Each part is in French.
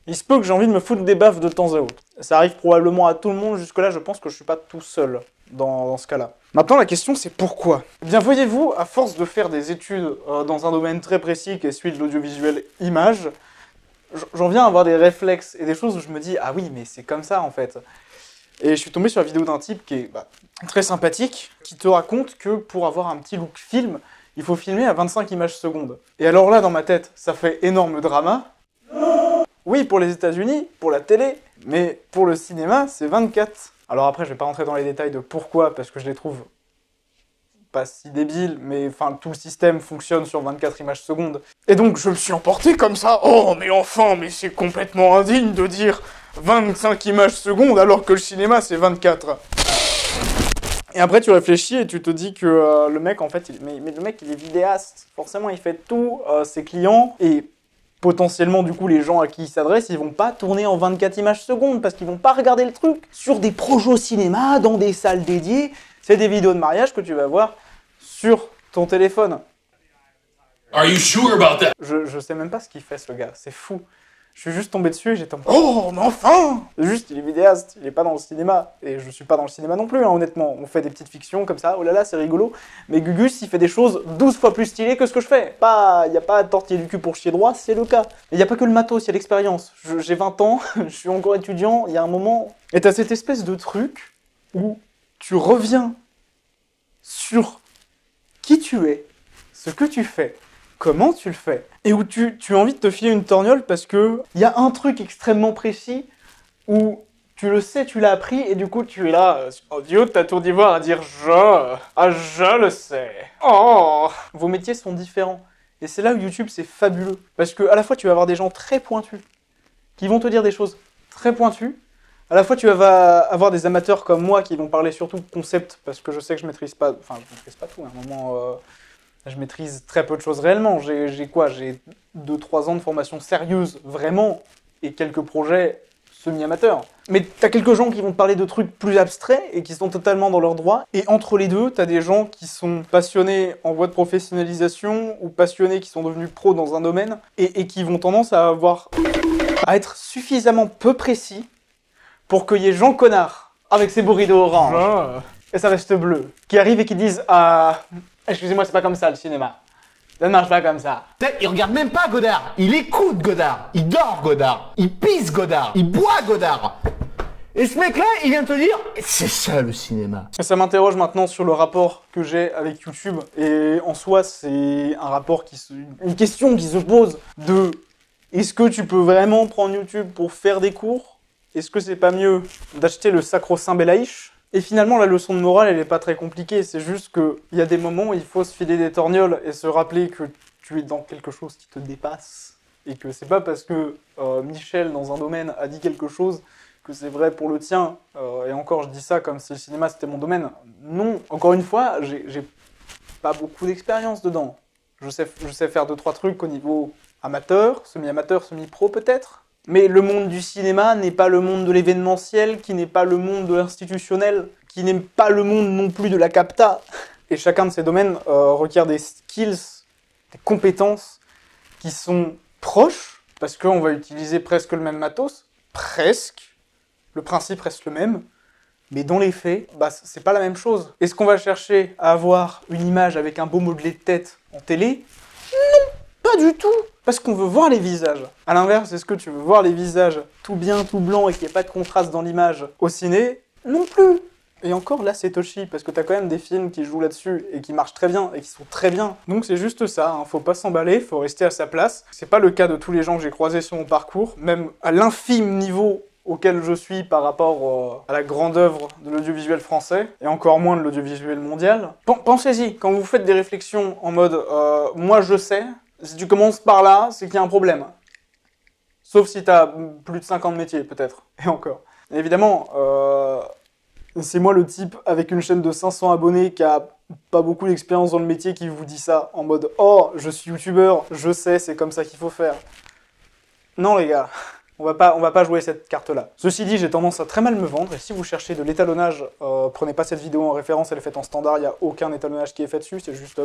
Il se peut que j'ai envie de me foutre des baffes de temps à autre. Ça arrive probablement à tout le monde, jusque-là, je pense que je suis pas tout seul dans ce cas-là. Maintenant, la question, c'est pourquoi? Eh bien, voyez-vous, à force de faire des études dans un domaine très précis qui est celui de l'audiovisuel image, j'en viens à avoir des réflexes et des choses où je me dis « Ah oui, mais c'est comme ça, en fait ». Et je suis tombé sur la vidéo d'un type qui est très sympathique, qui te raconte que pour avoir un petit look film, il faut filmer à 25 images secondes. Et alors là, dans ma tête, ça fait énorme drama. Oui, pour les États-Unis, pour la télé, mais pour le cinéma, c'est 24. Alors après, je vais pas rentrer dans les détails de pourquoi, parce que je les trouve pas si débiles, mais enfin, tout le système fonctionne sur 24 images secondes. Et donc, je me suis emporté comme ça. Oh, mais enfin, mais c'est complètement indigne de dire 25 images secondes alors que le cinéma, c'est 24. Et après, tu réfléchis et tu te dis que le mec, en fait, mais le mec, il est vidéaste. Forcément, il fait tout, ses clients, et potentiellement, du coup, les gens à qui il s'adresse, ils vont pas tourner en 24 images secondes, parce qu'ils vont pas regarder le truc sur des projets au cinéma, dans des salles dédiées. C'est des vidéos de mariage que tu vas voir sur ton téléphone. Are you sure about that? Je sais même pas ce qu'il fait, ce gars, c'est fou. Je suis juste tombé dessus et j'étais en... Oh, mais enfin! Juste, il est vidéaste, il est pas dans le cinéma. Et je suis pas dans le cinéma non plus, hein, honnêtement. On fait des petites fictions comme ça, oh là là, c'est rigolo. Mais Gugus, il fait des choses 12 fois plus stylées que ce que je fais. Y a pas de tortiller du cul pour chier droit, c'est le cas. Et y a pas que le matos, y a l'expérience. J'ai 20 ans, je suis encore étudiant, il y a un moment... Et t'as cette espèce de truc où tu reviens sur qui tu es, ce que tu fais, comment tu le fais, et où tu as envie de te filer une torgnole parce que il y a un truc extrêmement précis où tu le sais, tu l'as appris, et du coup tu es là, du haut de ta tour d'ivoire à dire je le sais. Oh, vos métiers sont différents. Et c'est là où YouTube c'est fabuleux. Parce que à la fois tu vas avoir des gens très pointus qui vont te dire des choses très pointues, à la fois tu vas avoir des amateurs comme moi qui vont parler surtout de concept, parce que je sais que je maîtrise pas, enfin je maîtrise pas tout, à un moment... je maîtrise très peu de choses réellement. J'ai quoi? J'ai 2-3 ans de formation sérieuse, vraiment, et quelques projets semi-amateurs. Mais t'as quelques gens qui vont te parler de trucs plus abstraits et qui sont totalement dans leur droit. Et entre les deux, t'as des gens qui sont passionnés en voie de professionnalisation ou passionnés qui sont devenus pros dans un domaine et qui vont tendance à être suffisamment peu précis pour qu'il y ait Jean Connard avec ses beaux rideaux orange et ça reste bleu qui arrivent et qui disent excusez-moi, c'est pas comme ça le cinéma. Ça ne marche pas comme ça. Il regarde même pas Godard, il écoute Godard, il dort Godard, il pisse Godard, il boit Godard. Et ce mec-là, il vient te dire, c'est ça le cinéma. Et ça m'interroge maintenant sur le rapport que j'ai avec YouTube. Et en soi, c'est un rapport une question qui se pose de est-ce que tu peux vraiment prendre YouTube pour faire des cours? Est-ce que c'est pas mieux d'acheter le sacro-saint Belaïch? Et finalement, la leçon de morale, elle est pas très compliquée. C'est juste qu'il y a des moments où il faut se filer des torgnoles et se rappeler que tu es dans quelque chose qui te dépasse. Et que c'est pas parce que Michel, dans un domaine, a dit quelque chose que c'est vrai pour le tien. Et encore, je dis ça comme si le cinéma, c'était mon domaine. Non, encore une fois, j'ai pas beaucoup d'expérience dedans. Je sais faire 2-3 trucs au niveau amateur, semi-amateur, semi-pro peut-être. Mais le monde du cinéma n'est pas le monde de l'événementiel, qui n'est pas le monde de l'institutionnel, qui n'est pas le monde non plus de la capta. Et chacun de ces domaines requiert des skills, des compétences qui sont proches, parce qu'on va utiliser presque le même matos, presque, le principe reste le même, mais dans les faits, c'est pas la même chose. Est-ce qu'on va chercher à avoir une image avec un beau modelé de tête en télé? Non, pas du tout. Parce qu'on veut voir les visages. A l'inverse, est-ce que tu veux voir les visages tout bien, tout blanc et qu'il n'y ait pas de contraste dans l'image au ciné? Non plus. Et encore, là, c'est touchy, parce que t'as quand même des films qui jouent là-dessus et qui marchent très bien et qui sont très bien. Donc c'est juste ça, hein. Faut pas s'emballer, faut rester à sa place. C'est pas le cas de tous les gens que j'ai croisés sur mon parcours, même à l'infime niveau auquel je suis par rapport à la grande œuvre de l'audiovisuel français, et encore moins de l'audiovisuel mondial. Pensez-y, quand vous faites des réflexions en mode « moi je sais », si tu commences par là, c'est qu'il y a un problème. Sauf si t'as plus de 5 ans de métier, peut-être. Et encore. Et évidemment, c'est moi le type avec une chaîne de 500 abonnés qui a pas beaucoup d'expérience dans le métier qui vous dit ça en mode « Oh, je suis youtubeur, je sais, c'est comme ça qu'il faut faire. » Non les gars, On va pas jouer cette carte-là. Ceci dit, j'ai tendance à très mal me vendre, et si vous cherchez de l'étalonnage, prenez pas cette vidéo en référence, elle est faite en standard, il n'y a aucun étalonnage qui est fait dessus, c'est juste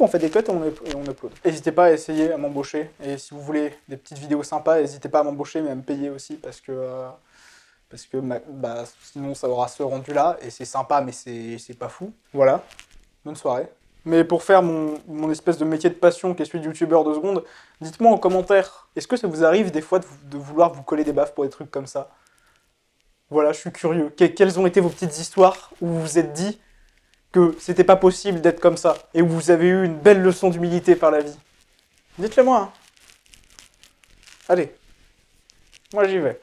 on fait des cuts et on upload. N'hésitez pas à essayer à m'embaucher, et si vous voulez des petites vidéos sympas, n'hésitez pas à m'embaucher, mais à me payer aussi, parce que sinon ça aura ce rendu-là, et c'est sympa, mais c'est pas fou. Voilà, bonne soirée. Mais pour faire mon espèce de métier de passion qui est celui de youtubeur 2 secondes, dites-moi en commentaire, est-ce que ça vous arrive des fois de vouloir vous coller des baffes pour des trucs comme ça? Voilà, je suis curieux. Quelles ont été vos petites histoires où vous vous êtes dit que c'était pas possible d'être comme ça et où vous avez eu une belle leçon d'humilité par la vie? Dites-le moi, hein. Allez, moi j'y vais.